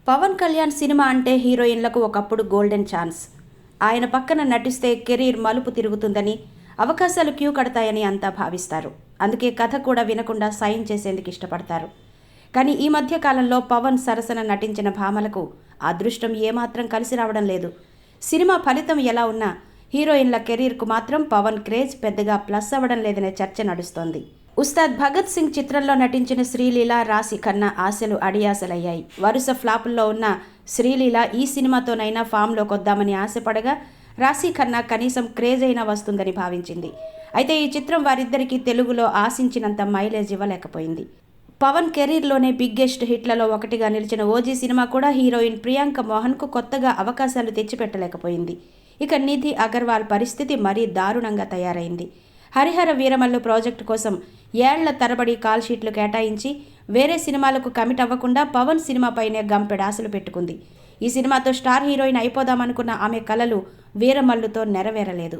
Pawan Kalyan cinema అంటే హీరోయిన్లకు ఒకప్పుడు golden chance. ఆయన పక్కన నటిస్తే కెరీర్ మలుపు తిరుగుతుందని, అవకాశాలు క్యూ కడతాయని అంతా భావిస్తారు. అందుకే కథ కూడా వినకుండా సైన్ చేసేందుకు ఇష్టపడతారు. కానీ ఈ మధ్య కాలంలో పవన్ సరసన నటించిన భామలకు అదృష్టం ఏమాత్రం కలిసి రావడం లేదు. సినిమా ఫలితం ఎలా ఉన్నా హీరోయిన్ల కెరీర్కు మాత్రం పవన్ క్రేజ్ పెద్దగా ప్లస్ అవ్వడం లేదనే చర్చ నడుస్తోంది. ఉస్తాద్ భగత్ సింగ్ చిత్రంలో నటించిన శ్రీలీల, రాశి ఖన్నా ఆశలు అడియాసలయ్యాయి. వరుస ఫ్లాపుల్లో ఉన్న శ్రీలీల ఈ సినిమాతోనైనా ఫామ్లోకి వద్దామని ఆశపడగా, రాశి ఖన్నా కనీసం క్రేజ్ అయినా వస్తుందని భావించింది. అయితే ఈ చిత్రం వారిద్దరికీ తెలుగులో ఆశించినంత మైలేజ్ ఇవ్వలేకపోయింది. పవన్ కెరీర్లోనే బిగ్గెస్ట్ హిట్లలో ఒకటిగా నిలిచిన ఓజీ సినిమా కూడా హీరోయిన్ ప్రియాంక మోహన్కు కొత్తగా అవకాశాలు తెచ్చిపెట్టలేకపోయింది. ఇక నిధి అగర్వాల్ పరిస్థితి మరీ దారుణంగా తయారైంది. హరిహర వీరమల్లు ప్రాజెక్టు కోసం ఏళ్ల తరబడి కాల్ షీట్లు కేటాయించి వేరే సినిమాలకు కమిట్ అవ్వకుండా పవన్ సినిమాపైనే గంపెడాశలు పెట్టుకుంది. ఈ సినిమాతో స్టార్ హీరోయిన్ అయిపోదామనుకున్న ఆమె కలలు వీరమల్లుతో నెరవేరలేదు.